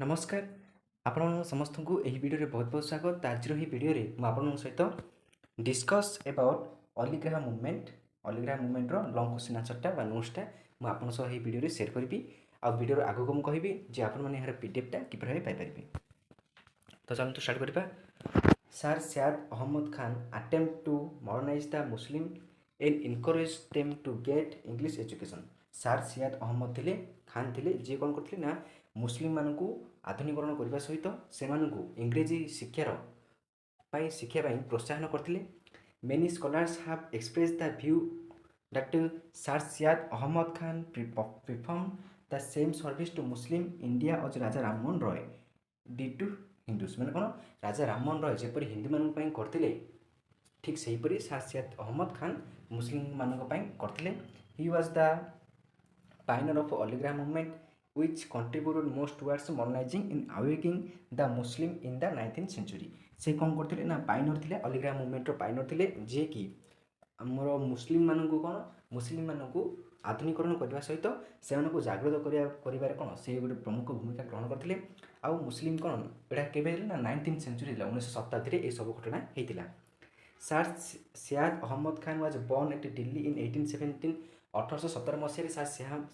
नमस्कार आपण समस्त को यही वीडियो बहुत बहुत स्वागत। आज वीडियो मुझे सहित डिस्कस अबाउट अलिग्राह मुवमेंट लंग क्वेश्चन आंसरटा नोट्सटा मुझे वीडियो शेयर करी आ वीडियो आगे को मुझे जे आप यार पीडीएफटा कि पाइपर। तो चलते स्टार्ट करवा। Sir Syed Ahmad Khan attempt to modernise the Muslim and encourage them to get English education. Sir Syed Ahmad थे खान थे जी कौन करते ना मुस्लिम मानू आधुनिकरण करने सहित से इंग्रेजी शिक्षार शिक्षा प्रोत्साहन करते। Many scholars have express the view that sir Syed Ahmad Khan perform the same service to Muslim India as Raja Rammohan Roy did to Hindus मैंने कौन राजा राममोहन रॉय जपरी हिंदू मानी करते ठीक से हीपरी सर सैयद अहमद खान मुस्लिम मानी करते। He was the pioneer of Aligarh movement which contributed most towards modernizing and awakening the Muslim in the 19th century। से कौन करते ना पाइनर थे अलिग्राह मूवमेंट पाइनर थे जे कि आमर मुस्लिम मानू कौन मुस्लिम मानू आधुनिकरण करने सहित से जागृत कर कौन से गोटे प्रमुख भूमिका ग्रहण करते। आ मुस्लिम कौन यहाँ के ना 19th सेंचुरी 19th शताब्दी में सब घटना होता। Sir Syed Ahmad Khan was born at Delhi in 1817। 1817 मसीह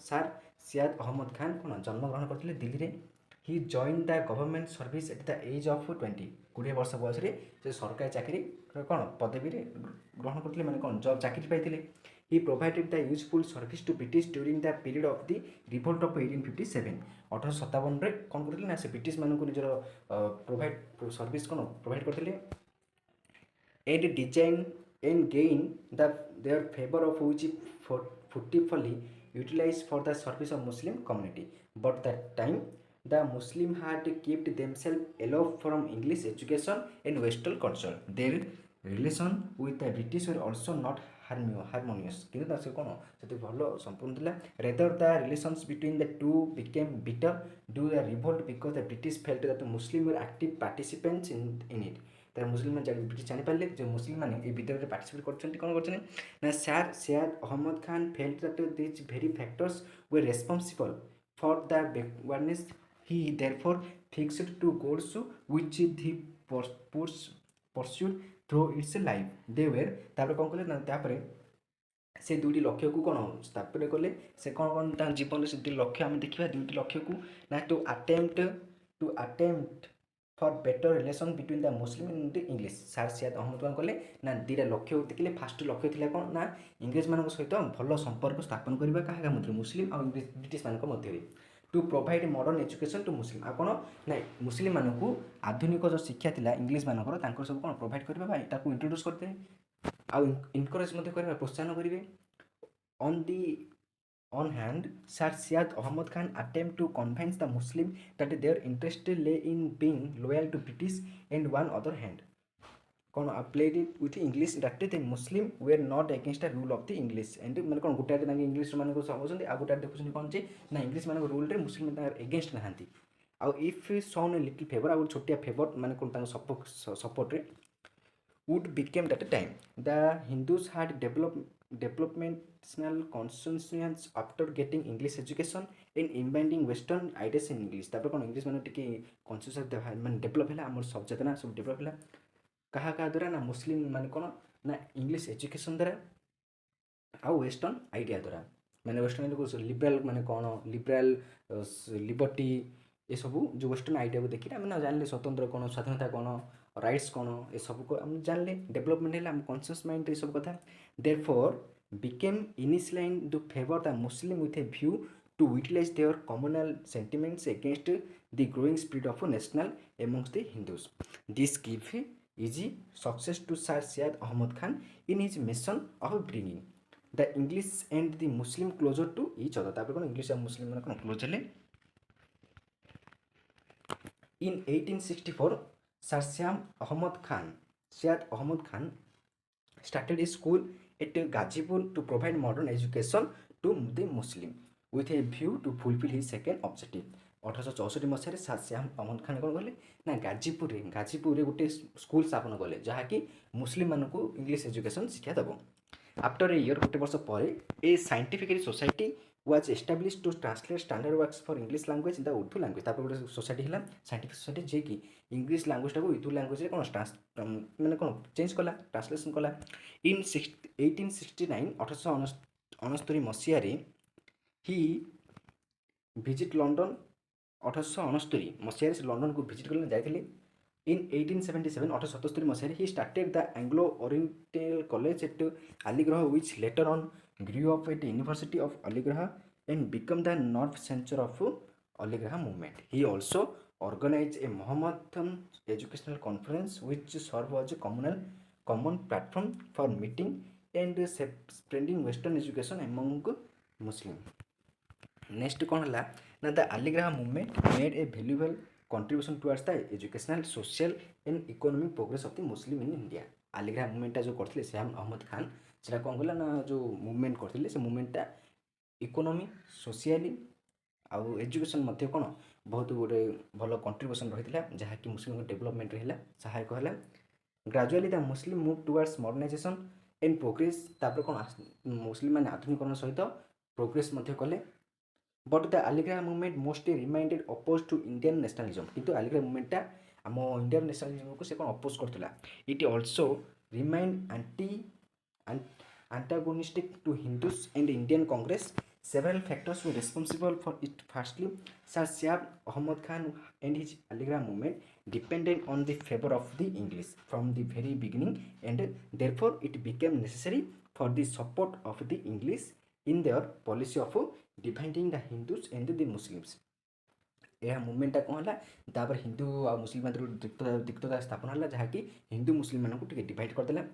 सर सैयद अहमद खान कौन जन्मग्रहण करते दिल्ली में। He join the government service at the age of 20 20 वर्ष बयस से सरकारी चाकरी कौन पदवी ग्रहण करते मैंने कौन जॉब चाकरी पाई। He provided the useful service to British during the period of the revolt of 1857। 1857 कौन करते ना से ब्रिटिश मानक निजर प्रोवाइड सर्विस कौन प्रोवाइड करते and design and gain their favor of which fruitfully utilized for the service of Muslim community. But that time the Muslim had kept themselves aloof from English education and Western culture. Their relation with the British were also not harmonious किंतु से कौन से भल संपूर्ण था। rather the relations between the two became bitter due to the revolt because the British felt that the Muslims were active participants in it। तर मुस्लिम British जापारे जो मुस्लिम मैंने विद्रोह में पार्टिसिपेट कर कौन कर sir Syed Ahmad Khan felt that this very factors were responsible for the backwardness. He therefore fixed two goals which he pursued through its life they were तापर कौन कले ना से दुईटी लक्ष्य को कौन स्थापित कले से कौन कौन जीवन से दुईटी लक्ष्य आम देखा दुईटी लक्ष्य को ना to attempt for better relation between the Muslim and English. Sir Syed Ahmad कौन कले ना दुईटा लक्ष्य देखिले। फास्ट लक्ष्य थी कौन ना इंग्रेज मान सहित भल संपर्क स्थापन करने क्या मध्य मुस्लिम और ब्रिटिश मान मध्य to provide modern education to Muslim आ कौन ना मुस्लिम मानू आधुनिक जो शिक्षा थी इंग्लिश मानकर सब कौन प्रोवाइड करने इंट्रोड्यूस करते आउ इनकरेज प्रोत्साहन करेंगे। On the on hand, Sir Syad Ahmad Khan attempt to convince the Muslim that their interest lay in being loyal to British, and one other hand, कौन played it with English that the Muslim were not against the rule of the English and मैंने कौन गोटे आगे English मान को समझते आ गोटे देखुं कौन जे ना इंग्लिश मान रूल रे मुस्लिम एगेंस्ट नहांती आ if shown a little favour आ छोटिया फेवर मान कौन सपोर्ट रे would became that time the Hindus had developmental consciousness after getting English education and imbibing Western ideas in English। तापर कौन इंग्लिश मान टिके कॉन्शियस मान डेभलप है आम सचेतना सब डेभलप है क्या द्वारा ना मुस्लिम मान कौन ना इंग्लिश एजुकेशन द्वारा आउ वेस्टर्न आइडिया द्वारा मैंने वेस्टर्न लिबराल मान कौन लिबराल लिबर्टी ये सब जो वेस्टर्न आइडिया को देखिए आम जानले स्वतंत्र कौन स्वाधीनता कौन राइट्स कौन ये सब को हम जानले डेवलपमेंट है आम कॉन्शियस माइंड ये सब कथा। Therefore became inclined to favour the Muslim with a view to utilize their communal sentiments against the growing spirit of national amongst the Hindus. This give easy success to sir Syed Ahmad Khan in his mission of bringing the English and the Muslim closer to each other. तापर कौन English और मुस्लिम मान कौन close हेले। In 1864, Sir Syed Ahmad Khan started a school at Gazipur to provide modern education to the Muslim with a view to fulfill his second objective। 1864 Masih sir Syed Ahmad Khan कौन कले ना गाजीपुर गोटे स्कूल स्थापन कले जहाँकि मुस्लिम मानू इंग्लिश एजुकेशन शिक्षा देव। आफ्टर ए ईयर गोटे वर्ष पर ए scientific society was established to translate standard works for English language in the Urdu language. तापर गोटे सोसाइटी है साइंटिफिक सोसाइटी जे कि इंग्लिश लैंग्वेज टाक उर्दू लैंग्वेज कौन मैंने कौन चेंज कला ट्रांसलेसन कला इन 1869 1869 मसीह ही विजिट लंडन 1869 मसीह से लंडन को विजिट कर जाते in 1877 1877 Masih he started the Anglo Oriental College at Aligarh which later on grew up at the University of Aligarh and became the nerve center of Aligarh movement. He also organized a Mohammedan educational conference which served as a common platform for meeting and spreading Western education among Muslims. Next कौन है ना the Aligarh movement made a valuable contribution towards the educational social and economic progress of the Muslim in India Aligarh मूवमेंटा जो करते सैयद अहमद खान से कौन कला ना जो मूवमेंट करते से मूवमेंटा इकोनॉमी सोशली आउ एजुकेशन मध्य कौन बहुत गोटे भल कंट्रीब्यूशन रही है जहाँकि मुस्लिम डेवलपमेंट रहा सहायक है gradually the Muslim move towards modernization and progress तापर कौन मुस्लिम मैंने आधुनिकरण सहित प्रोग्रेस कले but the Aligarh movement mostly remained opposed to Indian nationalism किंतु अलीग्रह मूवमेंटा आम इंडियन नेशनलिज्म को से कौन अपोज करता it also remind antagonistic to Hindus and Indian Congress. Several factors were responsible for it. Firstly, Sir Syad Ahammad Khan and his Aligarh movement depended on the favor of the English from the very beginning, and therefore it became necessary for the support of the English in their policy of dividing the Hindus and the Muslims. यह मुवमेंटा कौन है तापर हिंदू आ मुस्लिम दिक्कता स्थापन है जहाँकि हिंदू मुस्लिम मानक divide करदेला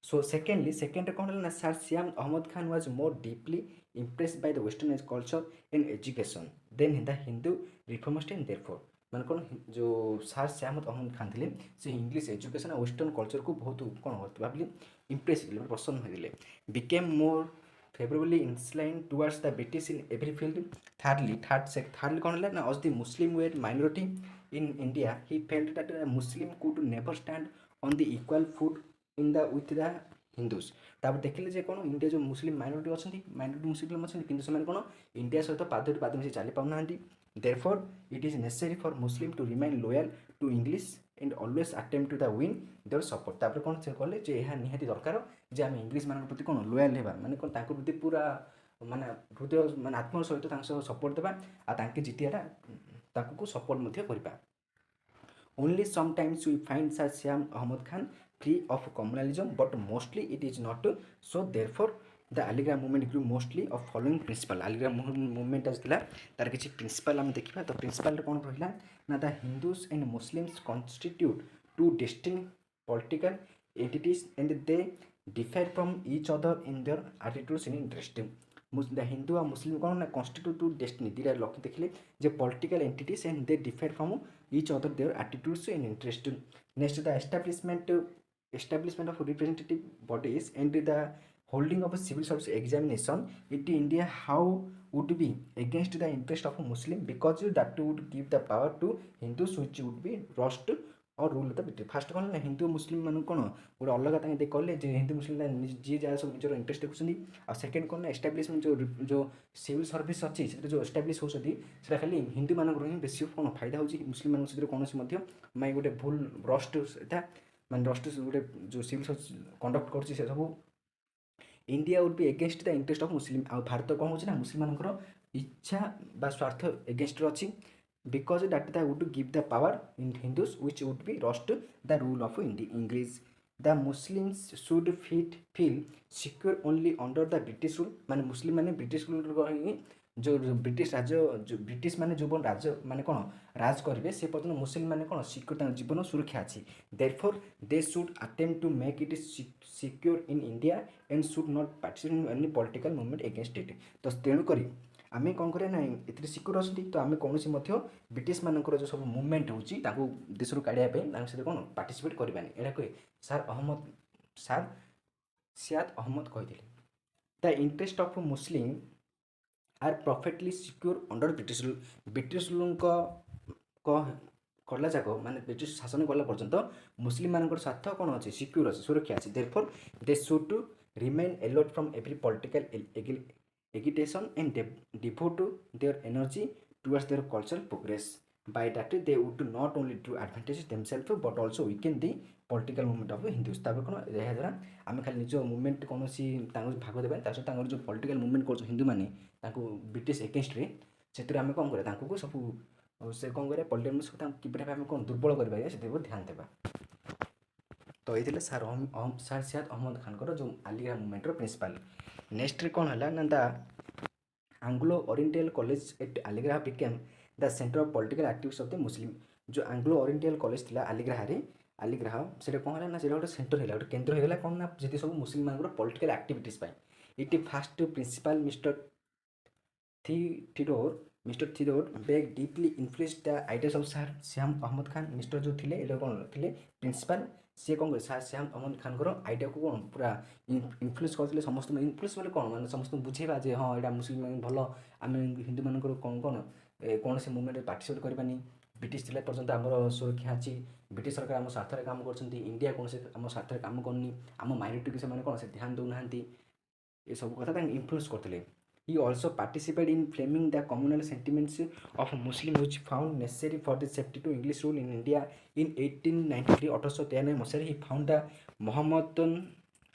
सो सेकेंडली सेकेंड कौन है sir Shyam Ahmad Khan was more deeply impressed by the western culture and education than the Hindu reformist and therefore मैंने कौन जो सर श्याम अहमद खान थे से इंग्लिश एजुकेशन और वेस्टर्न कल्चर को बहुत कौन भाविले इम्प्रेस होते पसंद होते became more favourably inclined towards the British in every field thirdly कौन है ना as the Muslim where minority in India he felt that Muslim could never stand on the equal foot in the with the Hindus तापर देखिले कौन India जो मुस्लिम minority अच्छा minority मुस्लिम अच्छा कि कौन इंडिया सहित पाद पाद मिसे चली पाना therefore it is necessary for Muslim to remain loyal to English and always attempt to the win their support तापर कौन से कहले जे यह निहाती दरकार जे आम इंग्लिश मान प्रति कौन लॉयल होगा माने कौन तांको प्रति पूरा माने हृदय माने आत्म सहित सपोर्ट देवा आ तांके जितियाटा तांको सपोर्ट मध्य करबा only sometimes we find Sir Syam Ahmad Khan free of communalism but mostly it is not so therefore the Aligarh movement grew mostly of following principle Aligarh movement आसला तार किसी प्रिंसिपल आम देखा तो principal कौन रहा ना the Hindus and Muslims constitute two distinct political entities and they differ from each other in their attitudes and interest the Hindu और मुस्लिम कौन ना कॉन्स्टिट्यूट टू डेस्टिनी दुटा लक्ष्य देखिले जे political entities and they differ from each other their attitudes and interest next the establishment of representative bodies and द holding of a civil service examination in India how would be against the interest of a Muslim because that would give the power to Hindus which would be rushed और rule the British fast कौन ना हिंदू मुस्लिम मान कौन गोटे अलग कले हिंदू मुस्लिम जी जहाँ सब निजर इंटरेस्ट देखुं आ सेकेंड कौन ना एस्टाब्लिशमेंट जो सिविल सर्विस अच्छी से जो एस्टाब्लिश होती खाली हिंदू मान ही बेस कौन फायदा हो मुस्लिम मान सहित कौन माई गोटे भूल रस्ट माने रस्ट गोटे जो सिविल सर्विस कंडक्ट कर सब India would be against the interest of Muslim आ भारत कौन हो मुस्लिम मान इच्छा बा स्वार्थ एगेंस्ट अच्छी because that would give the power in Hindus which would be lost the rule of English. The Muslims should feel secure only under the British rule माने मुस्लिम माने ब्रिटिश रूल जो ब्रिटिश राज जो ब्रिटिश माने जो राज माने कौन राज करेंगे से पर्यटन मुस्लिम माने कौन सिक्योर जीवन सुरक्षा अच्छी therefore they should attempt to make it secure in India and should not participate in any political movement against it तो तेणुक आम कौन करें ना ये सिक्योर अच्छी तो आम कौन ब्रिटिश मानकर जो सब मुवमेंट होची देश काढ़ापी सहित कौन पार्टिसिपेट करवानी यहाँ कहे सर सियाद अहमद कहते the interest of Muslim are perfectly secure under British rule कला जाक माने ब्रिटिश शासन कला पर्यंत मुस्लिम मान स्वार्थ कौन अच्छे सिक्योर अच्छे सुरक्षा अच्छी therefore they should to remain alert from every political agitation and devote their energy towards their cultural progress. By that they would not only do advantage themselves but also weaken the political movement of Hindus. तापर कौन यह द्वारा आम खाली निज movement कौन भाग देवा सहित जो पॉलिटिकल मुवमेंट कर हिंदू मैंने ब्रिटिश एगेन्स्ट से आम कौन करा सब से कौन करें पॉलिटिकल सब कि आम कौन दुर्बल कर से ध्यान देवा। तो ये सार सैयद अहमद खान जो अलीगढ़ मुवमेंट प्रिंसिपल। नेक्स्ट कौन है ना the Anglo oriental college eight Aligarh became the centre of political activities of the मुस्लिम। जो आंग्लो ओरिएंटल कॉलेज थिला अलीगढ़ से कौन है ना से गोटे सेंटर है गोटे केन्द्र होगा कौन ना जी सब मुस्लिम मान political activities it fast principal mister Theodore Beck deeply influence the ideas of sir Shyam Ahmad Khan. Mister जो थे ये कौन थे प्रिंसिपल सी कौन सर श्याम अहमद खान आइडिया को कौन पूरा इन्फ्लुएंस करते समस्त इन्फ्लुएंस बोले कौन मैंने समस्त बुझेगा जे हाँ यहाँ मुस्लिम भल आम हिंदू मान कौन कौन से मुवमेंट पार्टिसिपेट करवानी ब्रिटिश थिला पर्यंत आमर सुरक्षा अच्छी ब्रिटिश सरकार आम स्वार्थ काम कर इंडिया कौन से आम स्वार्थ काम करनी आम माइनॉरिटी की से कौन से ध्यान देना ये सब कथा इन्फ्लुएंस करते। He also participated in framing the communal sentiments of Muslims which found necessary for the safety to English rule in India in 1893 1893 Masih he found the Mohammedan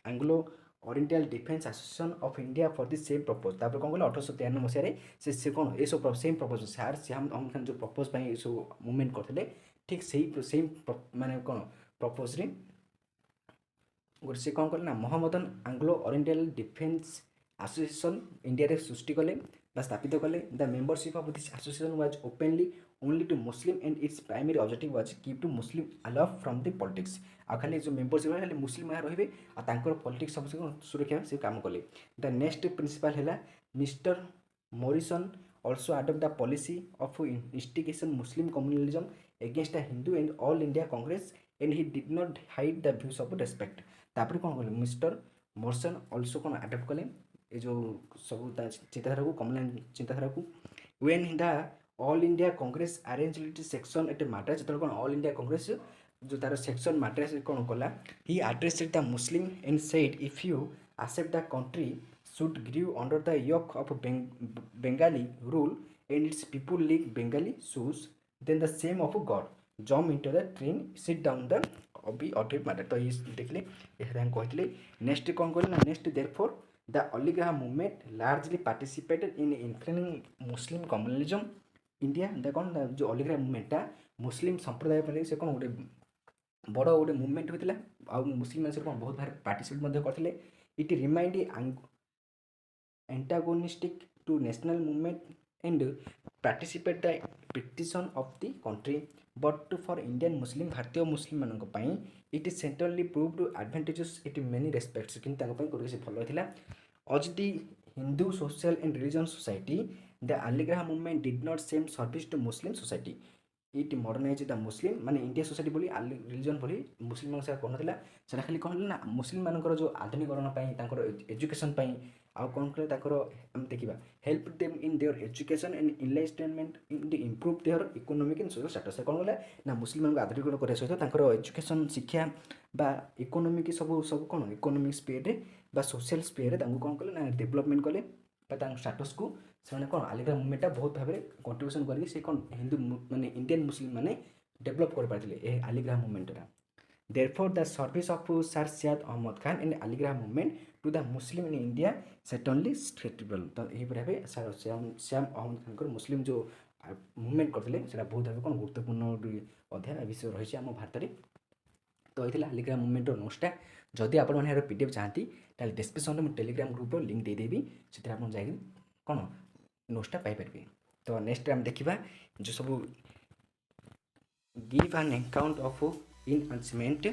Anglo Oriental Defence Association of India for the same purpose। तापर कौन कहला 1893 मसीह से कौन ये सब same propose sir Shyam Ahmad Khan जो propose ये सब मूवमेंट करते ठीक सही सेम माने कौन प्रपोज गोटे से कौन कले ना Mohammedan Anglo Oriental defence association India सृष्टि कले स्थापित कले। The membership of this association was openly only to Muslim and its primary objective was keep to Muslim aloof from the politics. आ खाली जो मेंबरशिप खाली मुस्लिम रहिबे आ तांकर पॉलिटिक्स सब सुरक्षा से काम कले। द नेक्स्ट प्रिंसिपल हैला mister Morrison also adopt the policy of instigation Muslim communalism against the Hindu and all India Congress and he did not hide the views of respect। तापर कौन कले मिस्टर मॉरिसन also कौन adopt कले ये जो सब चिंताधारा को कमल चिंताधारा को when the all India Congress arranged section at Madras जो कौन all India Congress जो तार सेक्शन Madras कौन कला he addressed the Muslim and said if you accept the country should grieve under the yoke of Bengali rule and its people like Bengali shoes then the same of God jump into the train sit down the अभी audit matter. तो ये देखले यह कहते next कौन कले ना next therefore the Aligarh movement largely participated in influencing Muslim communalism India. The कौन जो अलीगढ़ मूवमेंटा मुस्लिम संप्रदाय पर से कौन गोटे बड़ गोटे मूवमेंट होता आ मुस्लिम मान कौन बहुत भार पार्टिसिपेट करते it remained antagonistic to national movement and participate the petition of the country but for Indian Muslim भारतीय मुस्लिम मान it certainly proved advantages it many respects कि भल था। As the Hindu social and religion society the Aligarh movement did not same service to Muslim society it modernize the Muslim माने India society बोली religion बोली मुस्लिम से कहना से खाली कौन ना मुस्लिम मानकर जो आधुनिकरण एजुकेशन आ कौन कले आम देखा help them in their education and enlightenment in improve their economic and social status. कौन कले ना मुस्लिम को आधुनिकरण करने सहित एजुकेशन शिक्षा बा इकोनॉमिक सब सब कौन इकोनॉमिक स्पेयर बा सोशल स्पेयर कौन कले ना डेवलपमेंट कले स्टाटस को से कौन अलीगढ़ मूवमेंटा बहुत भाव में कंट्रीब्यूशन करके कौन हिंदू माने इंडियन मुस्लिम माने डेवलप कर पाते Aligarh मूवमेंटा। Therefore, the service of Sir Syad Ahmad Khan in Aligarh movement to the Muslim in India certainly stateable। तो यही भाव सर श्याम अहमद खान को मुस्लिम जो मूवमेंट करते बहुत भाव कौन गुरुत्वपूर्ण अध्याय विषय रही है आम भारत में। तो ये अलीगढ़ मूवमेंट नोट्सटा जदि आप पीडीएफ चाहती ताल डिस्क्रिप्शन में टेलीग्राम ग्रुप लिंक देदेवी से आप जा कौन नोट्सटा पाइपर। तो नेक्स्ट आम देखा जो सब give an account of enhancement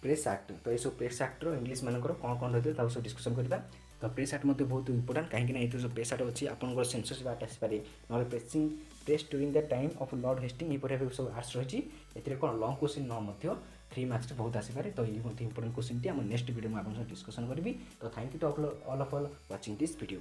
press act. तो ये सब प्रेस एक्टर इंग्लीश मानकर कौन कौन रही है सब डिस्कसन करवा। तो प्रेस एक्ट मत बहुत इंपोर्टाट कहीं ये जो प्रेस एक्ट अच्छी आप सेंसरशिप एक्ट आसपे ना pressing press during the time of lord Hasting ये सब आर्ट्स रही है कौन लंग क्वेश्चन न 3 मार्क्स बहुत आसपे। तो ये इंपोर्टाट क्वेश्चन टी नेक्स्ट वीडियो में आप डिस्कसन करी। तो thank you to all of watching this video.